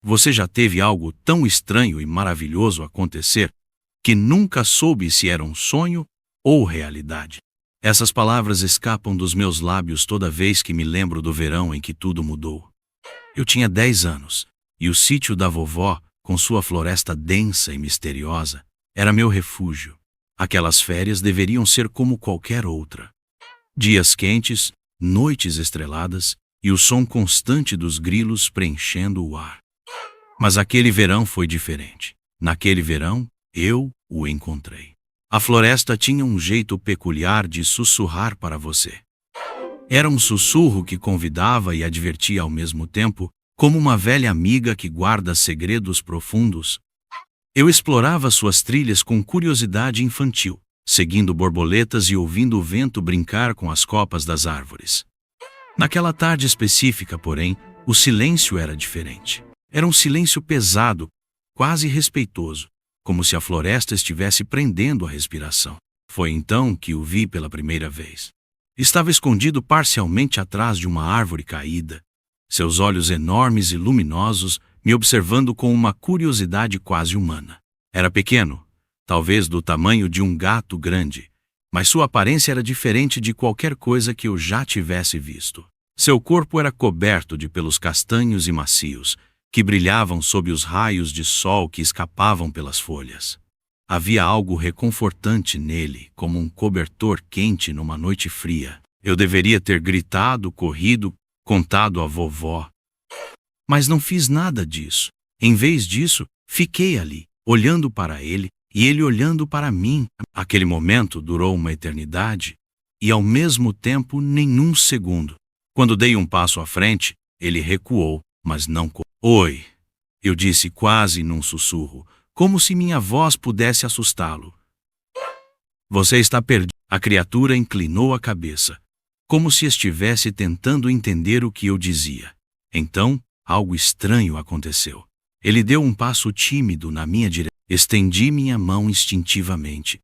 Você já teve algo tão estranho e maravilhoso acontecer que nunca soube se era um sonho ou realidade? Essas palavras escapam dos meus lábios toda vez que me lembro do verão em que tudo mudou. Eu tinha 10 anos, e o sítio da vovó, com sua floresta densa e misteriosa, era meu refúgio. Aquelas férias deveriam ser como qualquer outra. Dias quentes, noites estreladas e o som constante dos grilos preenchendo o ar. Mas aquele verão foi diferente. Naquele verão, eu o encontrei. A floresta tinha um jeito peculiar de sussurrar para você. Era um sussurro que convidava e advertia ao mesmo tempo, como uma velha amiga que guarda segredos profundos. Eu explorava suas trilhas com curiosidade infantil, seguindo borboletas e ouvindo o vento brincar com as copas das árvores. Naquela tarde específica, porém, o silêncio era diferente. Era um silêncio pesado, quase respeitoso, como se a floresta estivesse prendendo a respiração. Foi então que o vi pela primeira vez. Estava escondido parcialmente atrás de uma árvore caída, seus olhos enormes e luminosos me observando com uma curiosidade quase humana. Era pequeno, talvez do tamanho de um gato grande, mas sua aparência era diferente de qualquer coisa que eu já tivesse visto. Seu corpo era coberto de pelos castanhos e macios, que brilhavam sob os raios de sol que escapavam pelas folhas. Havia algo reconfortante nele, como um cobertor quente numa noite fria. Eu deveria ter gritado, corrido, contado à vovó. Mas não fiz nada disso. Em vez disso, fiquei ali, olhando para ele e ele olhando para mim. Aquele momento durou uma eternidade e, ao mesmo tempo, nenhum segundo. Quando dei um passo à frente, ele recuou, mas não correu. Oi, eu disse quase num sussurro, como se minha voz pudesse assustá-lo. Você está perdido. A criatura inclinou a cabeça, como se estivesse tentando entender o que eu dizia. Então, algo estranho aconteceu. Ele deu um passo tímido na minha direção. Estendi minha mão instintivamente,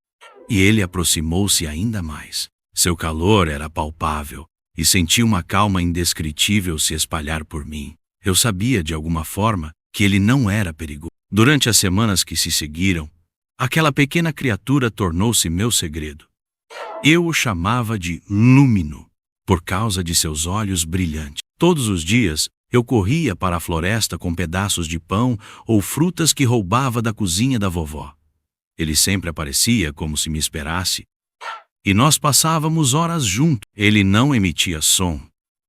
e ele aproximou-se ainda mais. Seu calor era palpável, e senti uma calma indescritível se espalhar por mim. Eu sabia, de alguma forma, que ele não era perigoso. Durante as semanas que se seguiram, aquela pequena criatura tornou-se meu segredo. Eu o chamava de Lumino, por causa de seus olhos brilhantes. Todos os dias, eu corria para a floresta com pedaços de pão ou frutas que roubava da cozinha da vovó. Ele sempre aparecia como se me esperasse, e nós passávamos horas juntos. Ele não emitia som,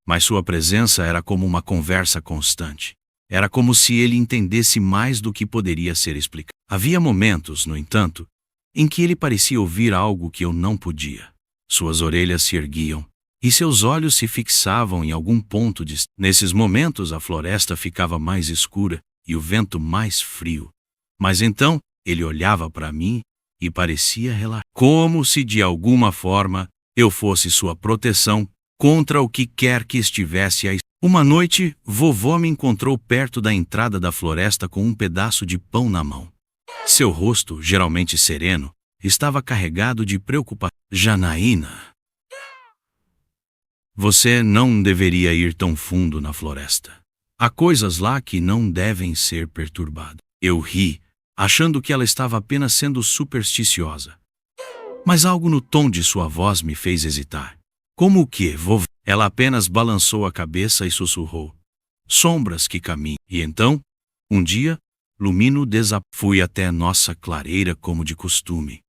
mas sua presença era como uma conversa constante. Era como se ele entendesse mais do que poderia ser explicado. Havia momentos, no entanto, em que ele parecia ouvir algo que eu não podia. Suas orelhas se erguiam, e seus olhos se fixavam em algum ponto distante. Nesses momentos a floresta ficava mais escura e o vento mais frio. Mas então ele olhava para mim e parecia relaxar, como se de alguma forma eu fosse sua proteção contra o que quer que estivesse a... Uma noite, vovó me encontrou perto da entrada da floresta com um pedaço de pão na mão. Seu rosto, geralmente sereno, estava carregado de preocupação. Janaína, você não deveria ir tão fundo na floresta. Há coisas lá que não devem ser perturbadas. Eu ri, achando que ela estava apenas sendo supersticiosa. Mas algo no tom de sua voz me fez hesitar. Como o quê, vovó? Ela apenas balançou a cabeça e sussurrou. Sombras que caminham. E então, um dia, Lumino fui até nossa clareira como de costume.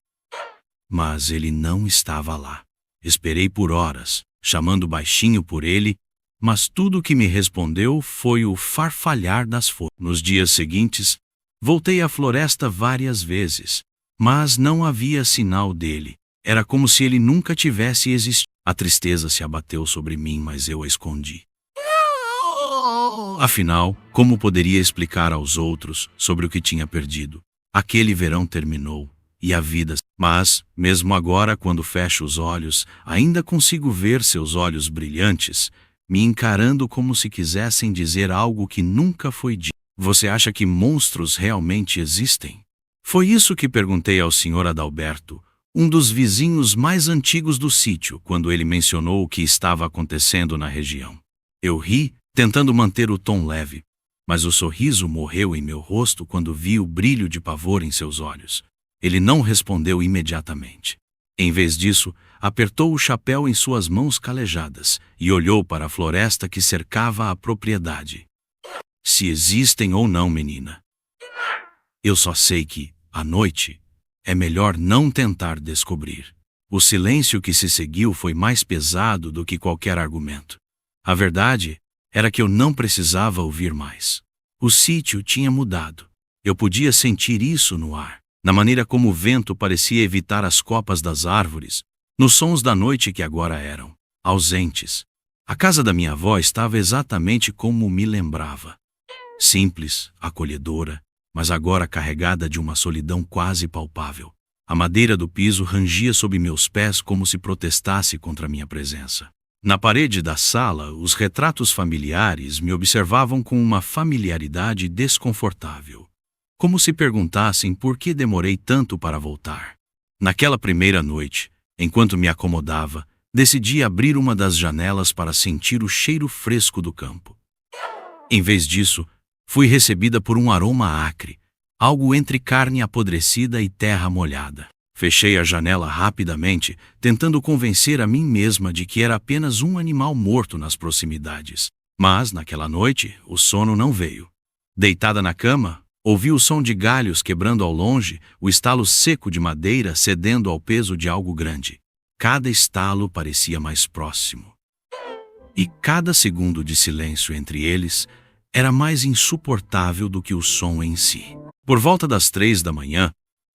Mas ele não estava lá. Esperei por horas, chamando baixinho por ele, mas tudo o que me respondeu foi o farfalhar das folhas. Nos dias seguintes, voltei à floresta várias vezes, mas não havia sinal dele. Era como se ele nunca tivesse existido. A tristeza se abateu sobre mim, mas eu a escondi. Afinal, como poderia explicar aos outros sobre o que tinha perdido? Aquele verão terminou, e a vida... Mas, mesmo agora, quando fecho os olhos, ainda consigo ver seus olhos brilhantes, me encarando como se quisessem dizer algo que nunca foi dito. Você acha que monstros realmente existem? Foi isso que perguntei ao Sr. Adalberto, um dos vizinhos mais antigos do sítio, quando ele mencionou o que estava acontecendo na região. Eu ri, tentando manter o tom leve. mas o sorriso morreu em meu rosto quando vi o brilho de pavor em seus olhos. Ele não respondeu imediatamente. Em vez disso, apertou o chapéu em suas mãos calejadas e olhou para a floresta que cercava a propriedade. Se existem ou não, menina. Eu só sei que, à noite, é melhor não tentar descobrir. O silêncio que se seguiu foi mais pesado do que qualquer argumento. A verdade era que eu não precisava ouvir mais. O sítio tinha mudado. Eu podia sentir isso no ar, na maneira como o vento parecia evitar as copas das árvores, nos sons da noite que agora eram ausentes. A casa da minha avó estava exatamente como me lembrava. Simples, acolhedora, mas agora carregada de uma solidão quase palpável. A madeira do piso rangia sob meus pés como se protestasse contra minha presença. Na parede da sala, os retratos familiares me observavam com uma familiaridade desconfortável, como se perguntassem por que demorei tanto para voltar. Naquela primeira noite, enquanto me acomodava, decidi abrir uma das janelas para sentir o cheiro fresco do campo. Em vez disso, fui recebida por um aroma acre, algo entre carne apodrecida e terra molhada. Fechei a janela rapidamente, tentando convencer a mim mesma de que era apenas um animal morto nas proximidades. Mas, naquela noite, o sono não veio. Deitada na cama, ouvi o som de galhos quebrando ao longe, o estalo seco de madeira cedendo ao peso de algo grande. Cada estalo parecia mais próximo. E cada segundo de silêncio entre eles era mais insuportável do que o som em si. Por volta das 3 da manhã,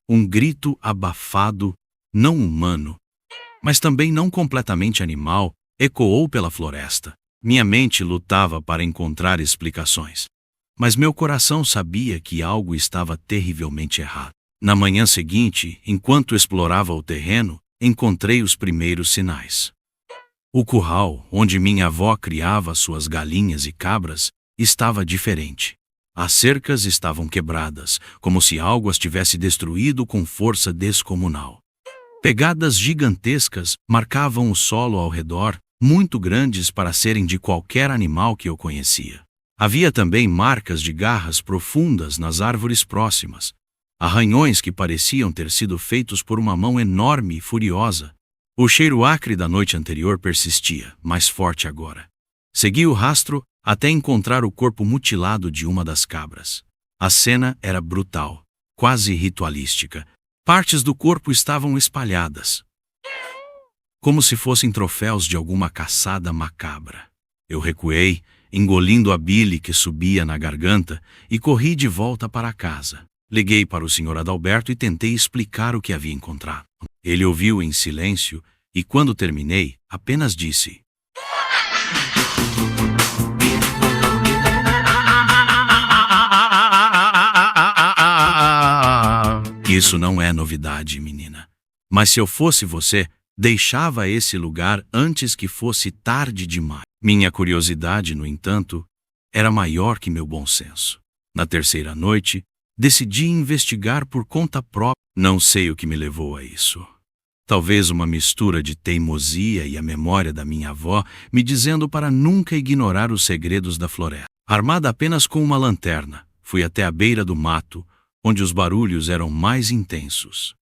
um grito abafado, não humano, mas também não completamente animal, ecoou pela floresta. Minha mente lutava para encontrar explicações, mas meu coração sabia que algo estava terrivelmente errado. Na manhã seguinte, enquanto explorava o terreno, encontrei os primeiros sinais. O curral, onde minha avó criava suas galinhas e cabras, estava diferente. As cercas estavam quebradas, como se algo as tivesse destruído com força descomunal. Pegadas gigantescas marcavam o solo ao redor, muito grandes para serem de qualquer animal que eu conhecia. Havia também marcas de garras profundas nas árvores próximas, arranhões que pareciam ter sido feitos por uma mão enorme e furiosa. O cheiro acre da noite anterior persistia, mais forte agora. Segui o rastro até encontrar o corpo mutilado de uma das cabras. A cena era brutal, quase ritualística. Partes do corpo estavam espalhadas, como se fossem troféus de alguma caçada macabra. Eu recuei, engolindo a bile que subia na garganta, e corri de volta para casa. Liguei para o Sr. Adalberto e tentei explicar o que havia encontrado. Ele ouviu em silêncio e, quando terminei, apenas disse: "Isso não é novidade, menina. Mas se eu fosse você, deixava esse lugar antes que fosse tarde demais." Minha curiosidade, no entanto, era maior que meu bom senso. Na terceira noite, decidi investigar por conta própria. Não sei o que me levou a isso. Talvez uma mistura de teimosia e a memória da minha avó me dizendo para nunca ignorar os segredos da floresta. Armada apenas com uma lanterna, fui até a beira do mato, onde os barulhos eram mais intensos.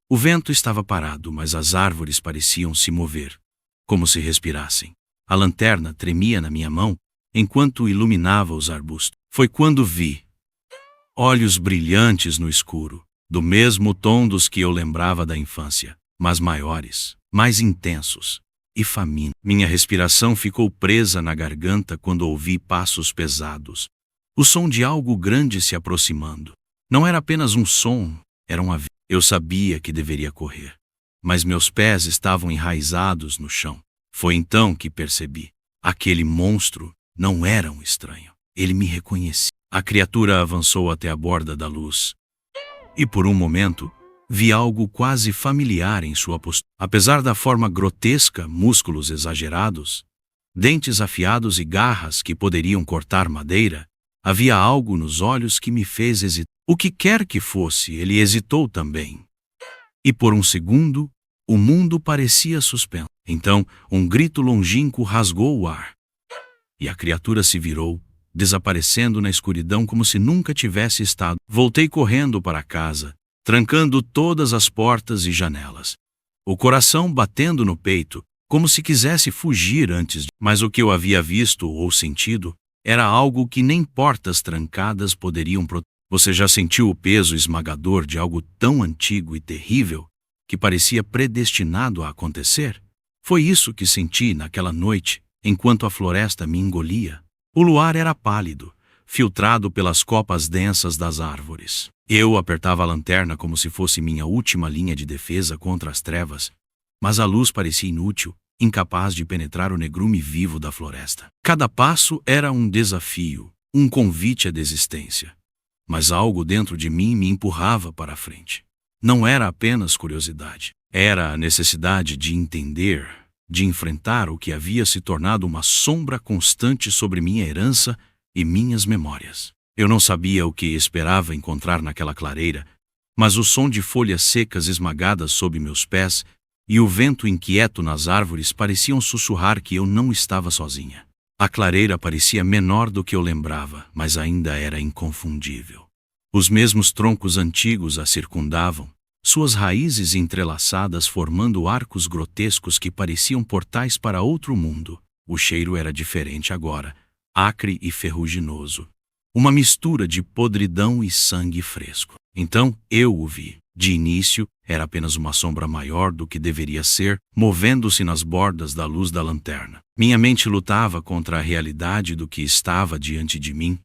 O vento estava parado, mas as árvores pareciam se mover, como se respirassem. A lanterna tremia na minha mão, enquanto iluminava os arbustos. Foi quando vi olhos brilhantes no escuro, do mesmo tom dos que eu lembrava da infância, mas maiores, mais intensos e famintos. Minha respiração ficou presa na garganta quando ouvi passos pesados, o som de algo grande se aproximando. Não era apenas um som, era um aviso. Eu sabia que deveria correr, mas meus pés estavam enraizados no chão. Foi então que percebi. Aquele monstro não era um estranho. Ele me reconhecia. A criatura avançou até a borda da luz, e por um momento vi algo quase familiar em sua postura. Apesar da forma grotesca, músculos exagerados, dentes afiados e garras que poderiam cortar madeira, havia algo nos olhos que me fez hesitar. O que quer que fosse, ele hesitou também. E por um segundo, o mundo parecia suspenso. Então, um grito longínquo rasgou o ar. E a criatura se virou, desaparecendo na escuridão como se nunca tivesse estado. Voltei correndo para casa, trancando todas as portas e janelas. O coração batendo no peito, como se quisesse fugir antes de... Mas o que eu havia visto ou sentido era algo que nem portas trancadas poderiam proteger. Você já sentiu o peso esmagador de algo tão antigo e terrível que parecia predestinado a acontecer? Foi isso que senti naquela noite, enquanto a floresta me engolia. O luar era pálido, filtrado pelas copas densas das árvores. Eu apertava a lanterna como se fosse minha última linha de defesa contra as trevas, mas a luz parecia inútil, incapaz de penetrar o negrume vivo da floresta. Cada passo era um desafio, um convite à desistência. Mas algo dentro de mim me empurrava para a frente. Não era apenas curiosidade. Era a necessidade de entender, de enfrentar o que havia se tornado uma sombra constante sobre minha herança e minhas memórias. Eu não sabia o que esperava encontrar naquela clareira, mas o som de folhas secas esmagadas sob meus pés e o vento inquieto nas árvores pareciam sussurrar que eu não estava sozinha. A clareira parecia menor do que eu lembrava, mas ainda era inconfundível. Os mesmos troncos antigos a circundavam, suas raízes entrelaçadas formando arcos grotescos que pareciam portais para outro mundo. O cheiro era diferente agora, acre e ferruginoso. Uma mistura de podridão e sangue fresco. Então eu o vi. De início, era apenas uma sombra maior do que deveria ser, movendo-se nas bordas da luz da lanterna. Minha mente lutava contra a realidade do que estava diante de mim,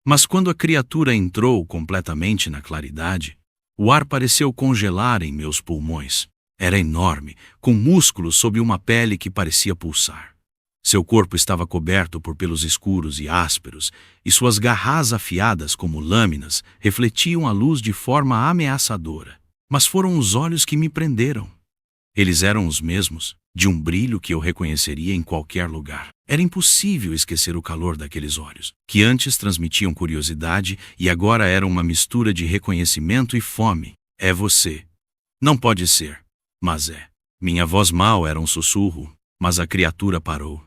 mas quando a criatura entrou completamente na claridade, o ar pareceu congelar em meus pulmões. Era enorme, com músculos sob uma pele que parecia pulsar. Seu corpo estava coberto por pelos escuros e ásperos, e suas garras afiadas como lâminas refletiam a luz de forma ameaçadora. Mas foram os olhos que me prenderam. Eles eram os mesmos, de um brilho que eu reconheceria em qualquer lugar. Era impossível esquecer o calor daqueles olhos, que antes transmitiam curiosidade e agora eram uma mistura de reconhecimento e fome. É você. Não pode ser. Mas é. Minha voz mal era um sussurro, mas a criatura parou.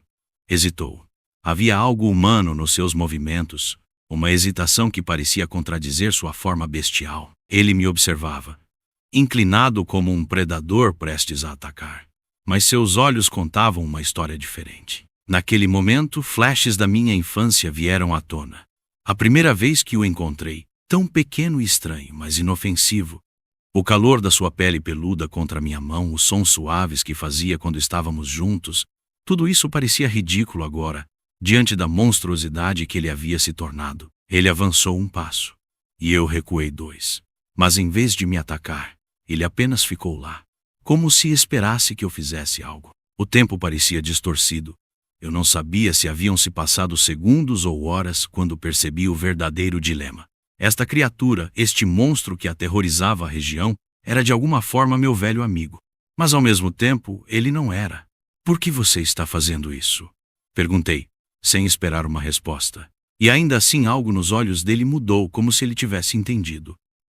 Hesitou. Havia algo humano nos seus movimentos, uma hesitação que parecia contradizer sua forma bestial. Ele me observava, inclinado como um predador prestes a atacar. Mas seus olhos contavam uma história diferente. Naquele momento, flashes da minha infância vieram à tona. A primeira vez que o encontrei, tão pequeno e estranho, mas inofensivo. O calor da sua pele peluda contra minha mão, os sons suaves que fazia quando estávamos juntos, tudo isso parecia ridículo agora, diante da monstruosidade que ele havia se tornado. Ele avançou um passo, e eu recuei 2. Mas em vez de me atacar, ele apenas ficou lá, como se esperasse que eu fizesse algo. O tempo parecia distorcido. Eu não sabia se haviam se passado segundos ou horas quando percebi o verdadeiro dilema. Esta criatura, este monstro que aterrorizava a região, era de alguma forma meu velho amigo. Mas ao mesmo tempo, ele não era. Por que você está fazendo isso? Perguntei, sem esperar uma resposta. E ainda assim algo nos olhos dele mudou, como se ele tivesse entendido.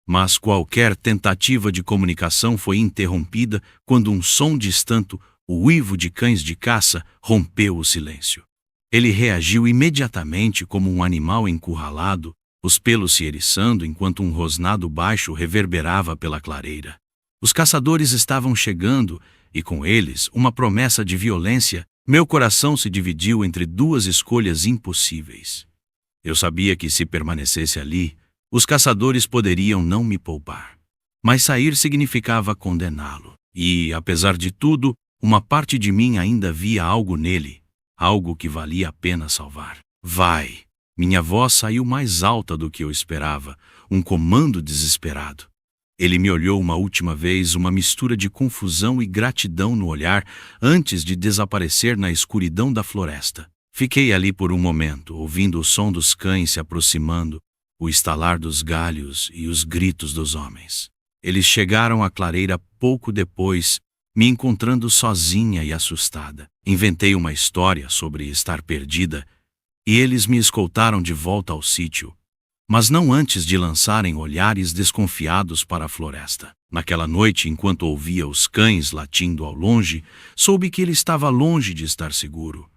Mas qualquer tentativa de comunicação foi interrompida quando um som distante, o uivo de cães de caça, rompeu o silêncio. Ele reagiu imediatamente como um animal encurralado, os pelos se eriçando enquanto um rosnado baixo reverberava pela clareira. Os caçadores estavam chegando, e com eles uma promessa de violência. Meu coração se dividiu entre 2 escolhas impossíveis. Eu sabia que se permanecesse ali, os caçadores poderiam não me poupar. Mas sair significava condená-lo. E, apesar de tudo, uma parte de mim ainda via algo nele, algo que valia a pena salvar. Vai! Minha voz saiu mais alta do que eu esperava, um comando desesperado. Ele me olhou uma última vez, uma mistura de confusão e gratidão no olhar, antes de desaparecer na escuridão da floresta. Fiquei ali por um momento, ouvindo o som dos cães se aproximando, o estalar dos galhos e os gritos dos homens. Eles chegaram à clareira pouco depois, me encontrando sozinha e assustada. Inventei uma história sobre estar perdida, e eles me escoltaram de volta ao sítio, mas não antes de lançarem olhares desconfiados para a floresta. Naquela noite, enquanto ouvia os cães latindo ao longe, soube que ele estava longe de estar seguro.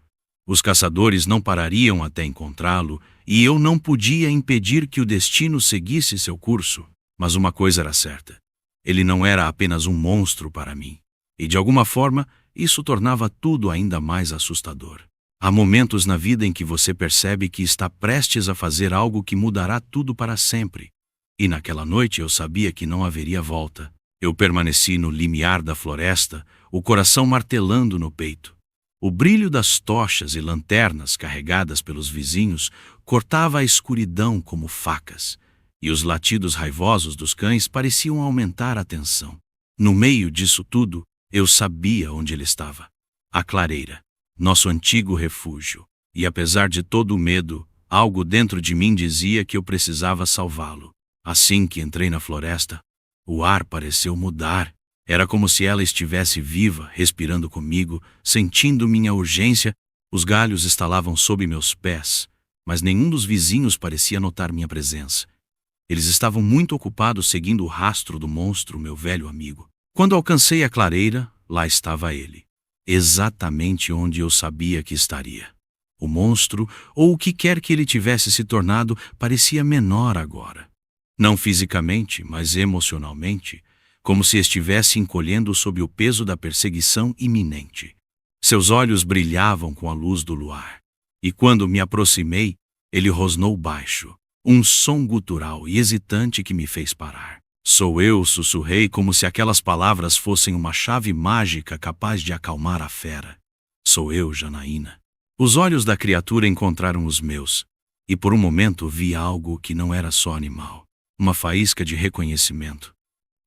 Os caçadores não parariam até encontrá-lo, e eu não podia impedir que o destino seguisse seu curso. Mas uma coisa era certa: ele não era apenas um monstro para mim. E de alguma forma, isso tornava tudo ainda mais assustador. Há momentos na vida em que você percebe que está prestes a fazer algo que mudará tudo para sempre. E naquela noite eu sabia que não haveria volta. Eu permaneci no limiar da floresta, o coração martelando no peito. O brilho das tochas e lanternas carregadas pelos vizinhos cortava a escuridão como facas, e os latidos raivosos dos cães pareciam aumentar a tensão. No meio disso tudo, eu sabia onde ele estava. A clareira, nosso antigo refúgio. E apesar de todo o medo, algo dentro de mim dizia que eu precisava salvá-lo. Assim que entrei na floresta, o ar pareceu mudar. Era como se ela estivesse viva, respirando comigo, sentindo minha urgência. Os galhos estalavam sob meus pés, mas nenhum dos vizinhos parecia notar minha presença. Eles estavam muito ocupados seguindo o rastro do monstro, meu velho amigo. Quando alcancei a clareira, lá estava ele, exatamente onde eu sabia que estaria. O monstro, ou o que quer que ele tivesse se tornado, parecia menor agora. Não fisicamente, mas emocionalmente, como se estivesse encolhendo sob o peso da perseguição iminente. Seus olhos brilhavam com a luz do luar, e quando me aproximei, ele rosnou baixo, um som gutural e hesitante que me fez parar. Sou eu, sussurrei, como se aquelas palavras fossem uma chave mágica capaz de acalmar a fera. Sou eu, Janaína. Os olhos da criatura encontraram os meus, e por um momento vi algo que não era só animal, uma faísca de reconhecimento.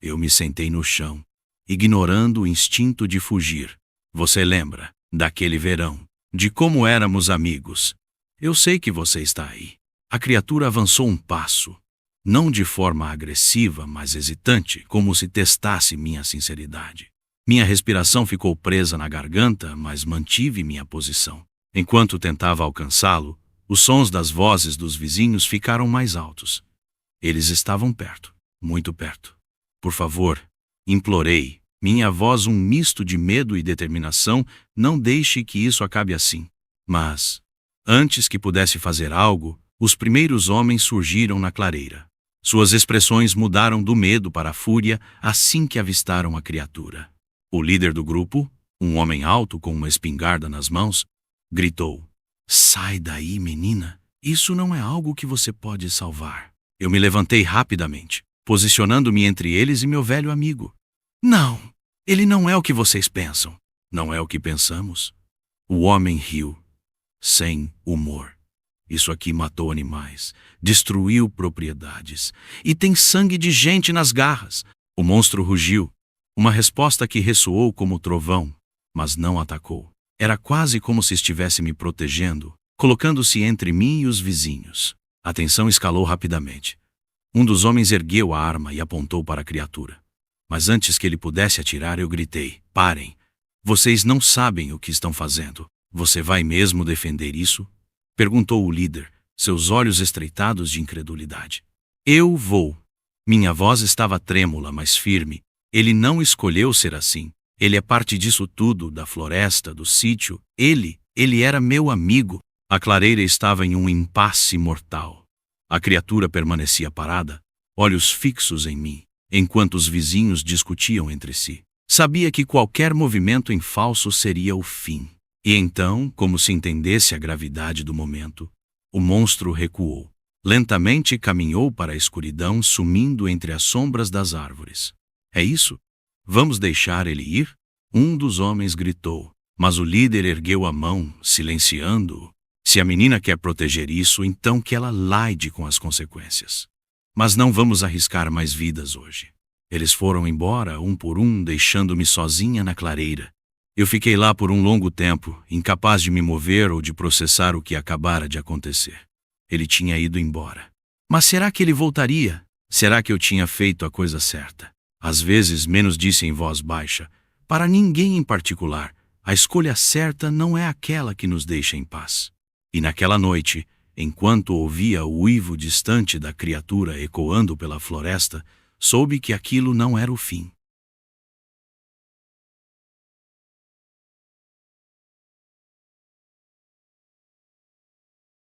Eu me sentei no chão, ignorando o instinto de fugir. Você lembra daquele verão, de como éramos amigos? Eu sei que você está aí. A criatura avançou um passo, não de forma agressiva, mas hesitante, como se testasse minha sinceridade. Minha respiração ficou presa na garganta, mas mantive minha posição. Enquanto tentava alcançá-lo, os sons das vozes dos vizinhos ficaram mais altos. Eles estavam perto, muito perto. Por favor, implorei, minha voz um misto de medo e determinação, não deixe que isso acabe assim. Mas, antes que pudesse fazer algo, os primeiros homens surgiram na clareira. Suas expressões mudaram do medo para a fúria assim que avistaram a criatura. O líder do grupo, um homem alto com uma espingarda nas mãos, gritou: "Sai daí, menina! Isso não é algo que você pode salvar." Eu me levantei rapidamente, posicionando-me entre eles e meu velho amigo. "Não, ele não é o que vocês pensam." "Não é o que pensamos?" O homem riu, sem humor. "Isso aqui matou animais, destruiu propriedades e tem sangue de gente nas garras." O monstro rugiu, uma resposta que ressoou como trovão, mas não atacou. Era quase como se estivesse me protegendo, colocando-se entre mim e os vizinhos. A tensão escalou rapidamente. Um dos homens ergueu a arma e apontou para a criatura. Mas antes que ele pudesse atirar, eu gritei: "Parem! Vocês não sabem o que estão fazendo. Você vai mesmo defender isso?" Perguntou o líder, seus olhos estreitados de incredulidade. "Eu vou." Minha voz estava trêmula, mas firme. Ele não escolheu ser assim. Ele é parte disso tudo, da floresta, do sítio. Ele era meu amigo. A clareira estava em um impasse mortal. A criatura permanecia parada, olhos fixos em mim, enquanto os vizinhos discutiam entre si. Sabia que qualquer movimento em falso seria o fim. E então, como se entendesse a gravidade do momento, o monstro recuou. Lentamente caminhou para a escuridão, sumindo entre as sombras das árvores. "É isso? Vamos deixar ele ir?" Um dos homens gritou, mas o líder ergueu a mão, silenciando-o. "Se a menina quer proteger isso, então que ela lide com as consequências. Mas não vamos arriscar mais vidas hoje." Eles foram embora, um por um, deixando-me sozinha na clareira. Eu fiquei lá por um longo tempo, incapaz de me mover ou de processar o que acabara de acontecer. Ele tinha ido embora. Mas será que ele voltaria? Será que eu tinha feito a coisa certa? Às vezes, menos disse em voz baixa, para ninguém em particular, a escolha certa não é aquela que nos deixa em paz. E naquela noite, enquanto ouvia o uivo distante da criatura ecoando pela floresta, soube que aquilo não era o fim.